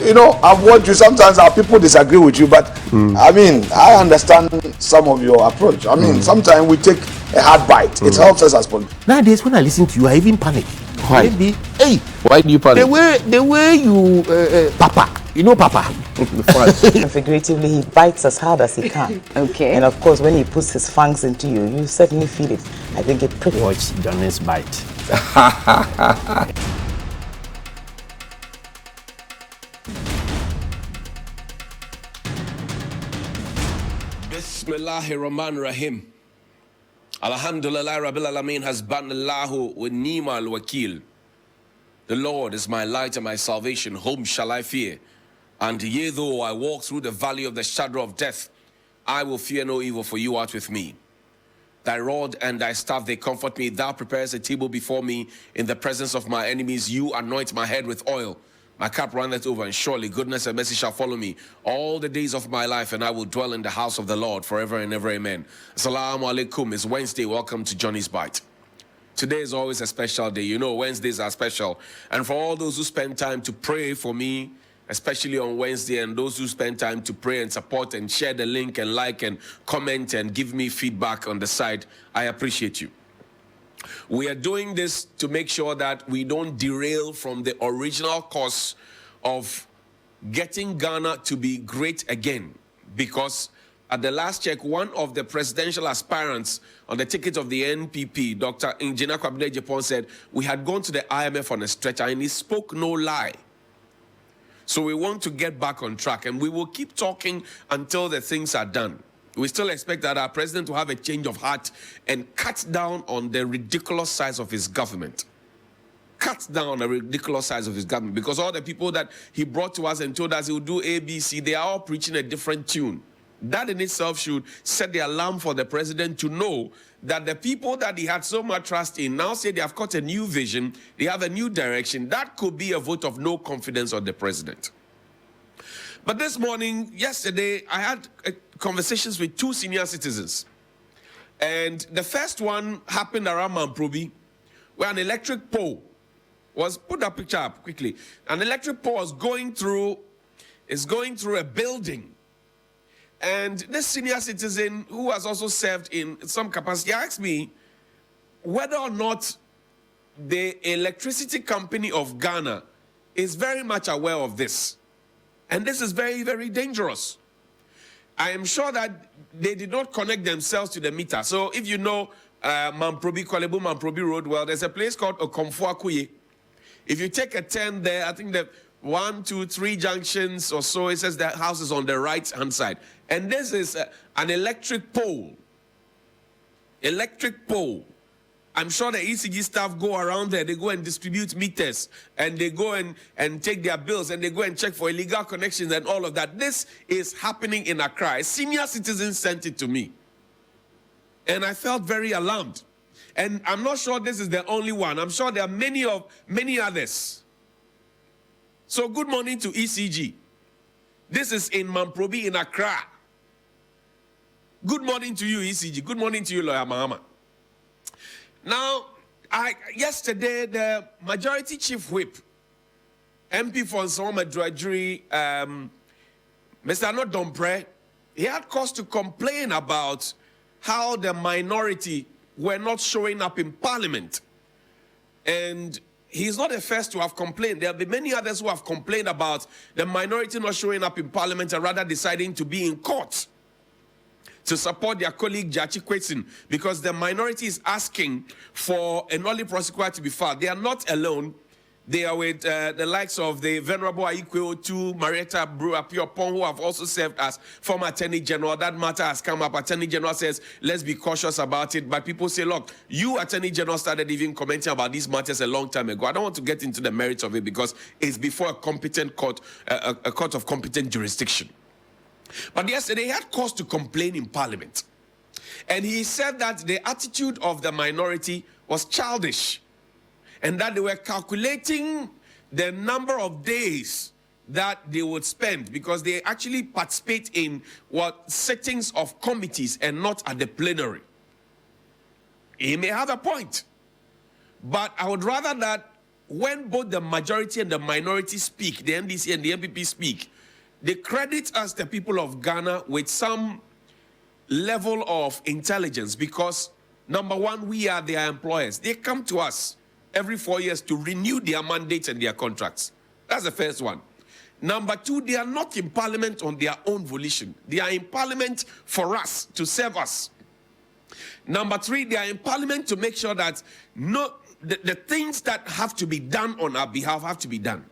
you know, I've watched you. Sometimes our people disagree with you, but I mean, I understand some of your approach. I mean, sometimes we take a hard bite. It helps us as politicians. Nowadays, when I listen to you, I even panic. Why? Maybe, hey, Why do you panic? the way you, Papa, you know, Papa. Figuratively, he bites as hard as he can. Okay. And of course, when he puts his fangs into you, you certainly feel it. I think it prickles. Watch Johnnie's bite. Bismillahirrahmanirrahim. Alhamdulillah Rabbil Alameen Hasbanallahu wa ni'mal wakil. The Lord is my light and my salvation. Whom shall I fear? And yea, though I walk through the valley of the shadow of death, I will fear no evil, for you art with me. Thy rod and thy staff, they comfort me. Thou preparest a table before me in the presence of my enemies. You anoint my head with oil. My cup runneth over, and surely goodness and mercy shall follow me all the days of my life, and I will dwell in the house of the Lord forever and ever. Amen. Assalamu alaikum. It's Wednesday. Welcome to Johnnie's Bite. Today is always a special day. You know, Wednesdays are special. And for all those who spend time to pray for me, especially on Wednesday, and those who spend time to pray and support and share the link and like and comment and give me feedback on the side, I appreciate you. We are doing this to make sure that we don't derail from the original course of getting Ghana to be great again. Because at the last check, one of the presidential aspirants on the ticket of the NPP, Dr. Engineer Kwabena Japan, said we had gone to the IMF on a stretcher, and he spoke no lie. So we want to get back on track, and we will keep talking until the things are done. We still expect that our president will have a change of heart and cut down on the ridiculous size of his government. Cut down on the ridiculous size of his government, because all the people that he brought to us and told us he would do A, B, C, they are all preaching a different tune. That in itself should set the alarm for the president to know that the people that he had so much trust in now say they have got a new vision, they have a new direction. That could be a vote of no confidence on the president. But this morning, yesterday, I had conversations with two senior citizens. And the first one happened around Mamprobi, where an electric pole was, put that picture up quickly. An electric pole was going through a building. And this senior citizen, who has also served in some capacity, asked me whether or not the electricity company of Ghana is very much aware of this. And this is very, very dangerous. I am sure that they did not connect themselves to the meter. So if you know Mamprobi, Kwalebu Mamprobi Road, well, there's a place called Okomfuakuye. If you take a turn there, I think the 1, 2, 3 junctions or so, it says the house is on the right-hand side. And this is an electric pole. Electric pole. I'm sure the ECG staff go around there, they go and distribute meters, and they go and take their bills, and they go and check for illegal connections and all of that. This is happening in Accra. A senior citizen sent it to me. And I felt very alarmed. And I'm not sure this is the only one. I'm sure there are many others. So good morning to ECG. This is in Mamprobi in Accra. Good morning to you, ECG. Good morning to you, Lawyer Mahama. Now, yesterday, the Majority Chief Whip, MP for Nsawama Drudgery, Mr. Arnold Dompre, he had cause to complain about how the minority were not showing up in Parliament. And he's not the first to have complained. There will be many others who have complained about the minority not showing up in Parliament and rather deciding to be in court to support their colleague Jachi Kwetsin, because the minority is asking for a nollie prosecutor to be filed. They are not alone. They are with the likes of the Venerable Aikwe Otu, Marietta Brewer-Piopon, who have also served as former Attorney General. That matter has come up. Attorney General says, let's be cautious about it. But people say, look, you, Attorney General, started even commenting about these matters a long time ago. I don't want to get into the merits of it because it's before a competent court, a court of competent jurisdiction. But yesterday, he had cause to complain in Parliament. And he said that the attitude of the minority was childish, and that they were calculating the number of days that they would spend, because they actually participate in sittings of committees and not at the plenary. He may have a point, but I would rather that when both the majority and the minority speak, the NDC and the MPP speak, they credit us, the people of Ghana, with some level of intelligence because, number one, we are their employers. They come to us every 4 years to renew their mandates and their contracts. That's the first one. Number two, they are not in parliament on their own volition. They are in parliament for us, to serve us. Number three, they are in parliament to make sure that the things that have to be done on our behalf have to be done.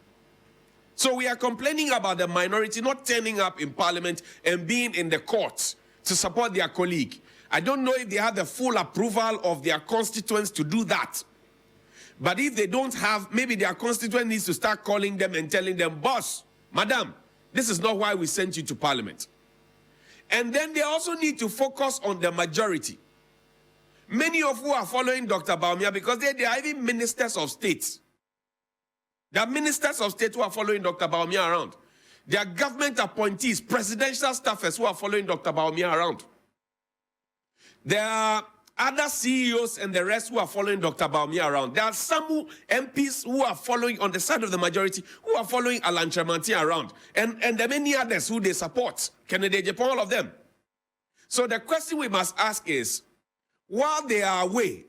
So we are complaining about the minority not turning up in parliament and being in the courts to support their colleague. I don't know if they have the full approval of their constituents to do that. But if they don't have, maybe their constituent needs to start calling them and telling them, boss, madam, this is not why we sent you to parliament. And then they also need to focus on the majority. Many of who are following Dr. Bawumia, because they are even ministers of state. There are ministers of state who are following Dr. Bawumia around. There are government appointees, presidential staffers who are following Dr. Bawumia around. There are other CEOs and the rest who are following Dr. Bawumia around. There are some MPs who are following on the side of the majority, who are following Alan Tremanti around. And there are many others who they support. Kennedy Japan, all of them. So the question we must ask is, while they are away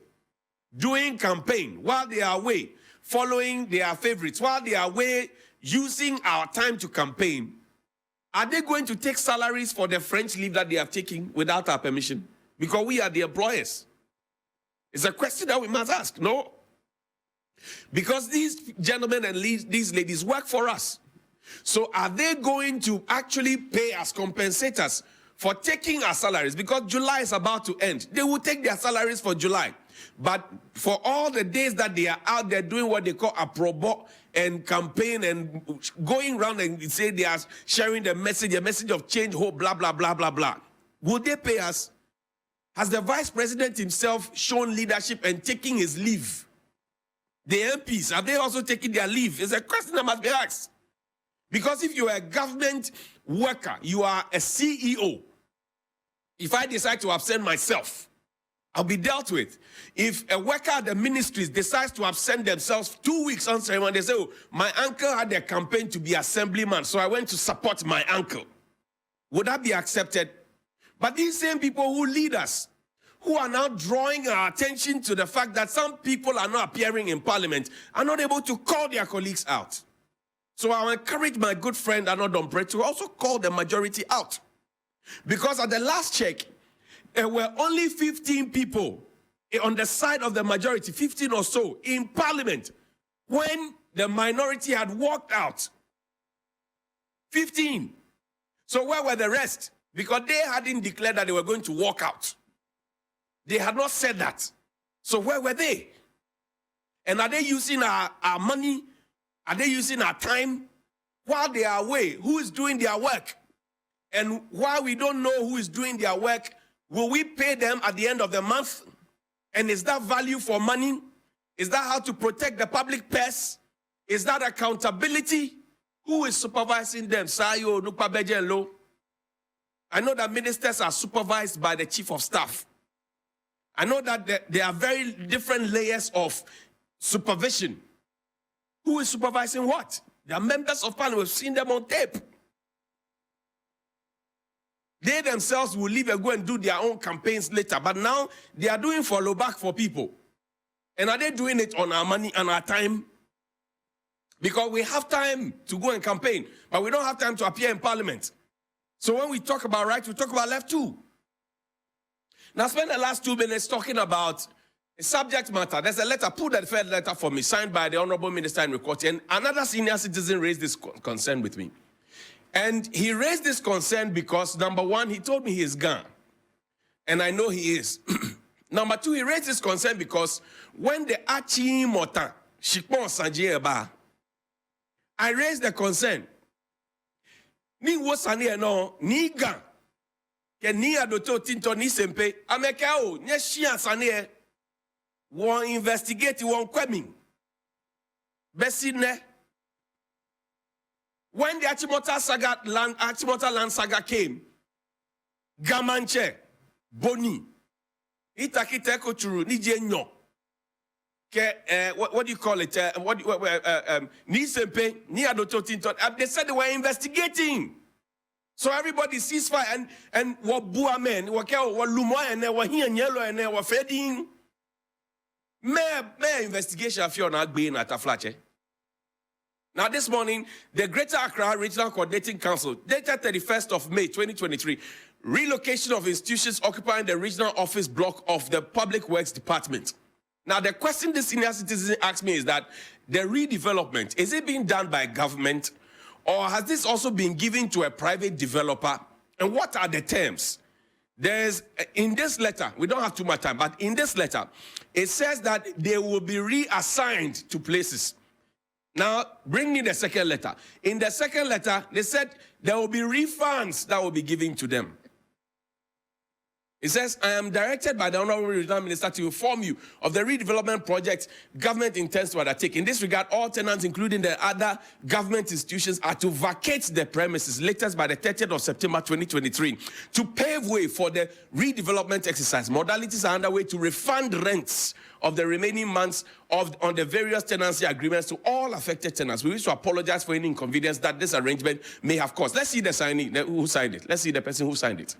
doing campaign, while they are away following their favorites, while they are away using our time to campaign, are they going to take salaries for the French leave that they have taken without our permission? Because we are the employers. It's a question that we must ask, no? Because these gentlemen and these ladies work for us. So are they going to actually pay us, compensate us for taking our salaries? Because July is about to end. They will take their salaries for July. But for all the days that they are out there doing what they call a probo and campaign and going around and say they are sharing the message, a message of change, hope, blah, blah, blah, blah, blah. Will they pay us? Has the vice president himself shown leadership and taking his leave? The MPs, have they also taken their leave? It's a question that must be asked. Because if you are a government worker, you are a CEO. If I decide to absent myself, I'll be dealt with. If a worker at the ministries decides to absent themselves 2 weeks on ceremony, they say, oh, my uncle had a campaign to be assemblyman, so I went to support my uncle. Would that be accepted? But these same people who lead us, who are now drawing our attention to the fact that some people are not appearing in parliament, are not able to call their colleagues out. So I encourage my good friend Arnold Dombre to also call the majority out. Because at the last check, there were only 15 people on the side of the majority, 15 or so, in parliament, when the minority had walked out. 15. So where were the rest? Because they hadn't declared that they were going to walk out. They had not said that. So where were they? And are they using our money? Are they using our time? While they are away, who is doing their work? And while we don't know who is doing their work, will we pay them at the end of the month? And is that value for money? Is that how to protect the public purse? Is that accountability? Who is supervising them? Sayo, Nupabeje, Lo. I know that ministers are supervised by the chief of staff. I know that there are very different layers of supervision. Who is supervising what? They are members of parliament. We've seen them on tape. They themselves will leave and go and do their own campaigns later. But now they are doing follow back for people. And are they doing it on our money and our time? Because we have time to go and campaign, but we don't have time to appear in parliament. So when we talk about right, we talk about left too. Now I spent the last 2 minutes talking about a subject matter. There's a letter, put that third letter for me, signed by the Honorable Minister in Recourt, and another senior citizen raised this concern with me. And he raised this concern because, number one, he told me he is gone. And I know he is. Number two, he raised this concern because when the Achi Mota, Shikpon Sanjeba, I raised the concern. Ni wosani no ni gan ke ni adoto tinto ni sempe ameka o nye shia sane won investigate won kwemi besi ne when the Achimota land saga came, Gamanche Boni Itakite Kochuru Nije Nyo what do you call it? They said they were investigating. So everybody ceasefire and what bua men, what lumo and what here and yellow and what fading. May investigation of your not being at a flatche. Now this morning, the Greater Accra Regional Coordinating Council, dated 31st of May 2023, relocation of institutions occupying the regional office block of the Public Works Department. Now the question the senior citizen asked me is that the redevelopment, is it being done by government? Or has this also been given to a private developer? And what are the terms? There's, in this letter, we don't have too much time, but in this letter, it says that they will be reassigned to places. Now, bring me the second letter. In the second letter, they said there will be refunds that will be given to them. It says, I am directed by the Honorable Regional Minister to inform you of the redevelopment projects government intends to undertake. In this regard, all tenants, including the other government institutions, are to vacate the premises latest by the 30th of September 2023 to pave way for the redevelopment exercise. Modalities are underway to refund rents of the remaining months on the various tenancy agreements to all affected tenants. We wish to apologize for any inconvenience that this arrangement may have caused. Let's see the signing, who signed it. Let's see the person who signed it.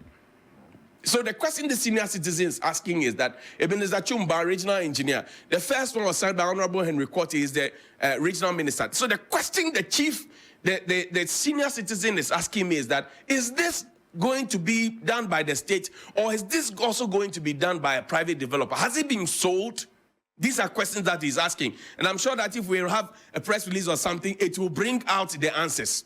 So the question the senior citizens asking is that Ebenezer Chumba, regional engineer, the first one was signed by Honorable Henry Kwoti, is the regional minister. So the question the senior citizen is asking me is that, is this going to be done by the state, or is this also going to be done by a private developer? Has it been sold? These are questions that he's asking. And I'm sure that if we have a press release or something, it will bring out the answers.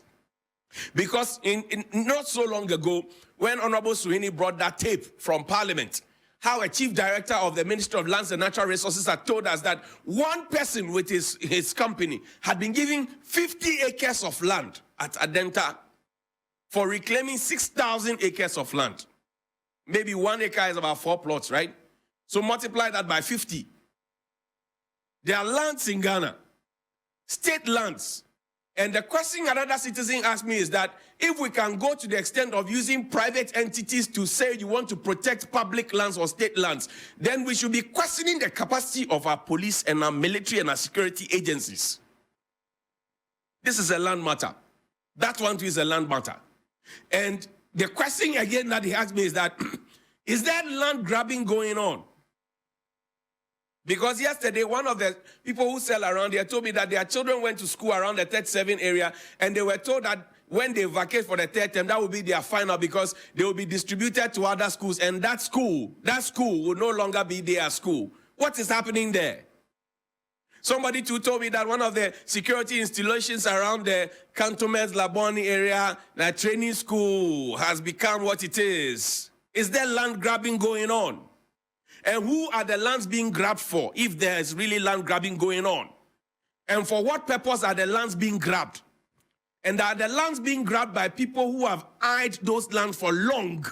Because in not so long ago, when Honorable Suhini brought that tape from Parliament, how a chief director of the Ministry of Lands and Natural Resources had told us that one person with his company had been giving 50 acres of land at Adenta for reclaiming 6,000 acres of land. Maybe 1 acre is about 4 plots, right? So multiply that by 50. There are lands in Ghana, state lands. And the question another citizen asked me is that if we can go to the extent of using private entities to say you want to protect public lands or state lands, then we should be questioning the capacity of our police and our military and our security agencies. This is a land matter. That one too is a land matter. And the question again that he asked me is that, is there land grabbing going on? Because yesterday, one of the people who sell around here told me that their children went to school around the 37 area, and they were told that when they vacate for the third term, that will be their final because they will be distributed to other schools, and that school will no longer be their school. What is happening there? Somebody too told me that one of the security installations around the Cantonments, Laboni area, the training school has become what it is. Is there land grabbing going on? And who are the lands being grabbed for, if there is really land grabbing going on? And for what purpose are the lands being grabbed? And are the lands being grabbed by people who have eyed those lands for long?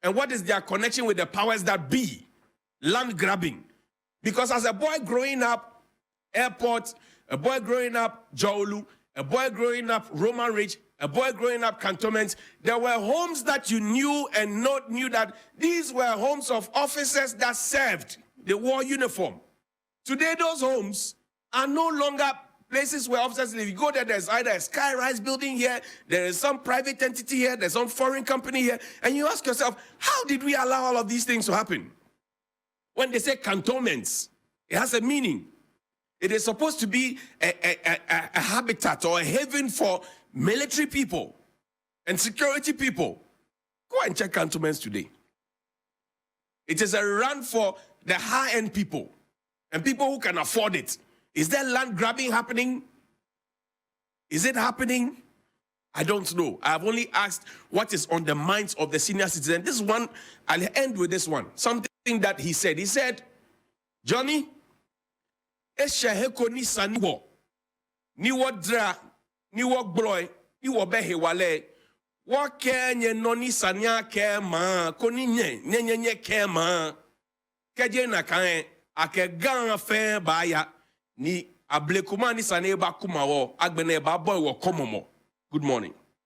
And what is their connection with the powers that be? Land grabbing. Because as a boy growing up, Airport, a boy growing up, Jaolu, a boy growing up, Roman Ridge, a boy growing up, Cantonments, there were homes that you knew and not knew that these were homes of officers that served. They wore uniform. Today, those homes are no longer places where officers live. You go there, there's either a sky-rise building here, there is some private entity here, there's some foreign company here, and you ask yourself, how did we allow all of these things to happen? When they say cantonments, it has a meaning. It is supposed to be a habitat or a haven for military people and security people. Go and check cantonments today. It is a run for the high-end people and people who can afford it. Is there land grabbing happening? Is it happening? I don't know. I have only asked what is on the minds of the senior citizen. This one, I'll end with this one. Something that he said. He said, Johnnie, Esheheko ni saniwo, ni wadra, ni wagbloi, ni wabehe wale, wakenye noni sanya kema, koni nye kema, keje na kae, ake gan fe baya, ni ablekuma ni saneba kumawo, agbene ba boy wo komomo. Good morning.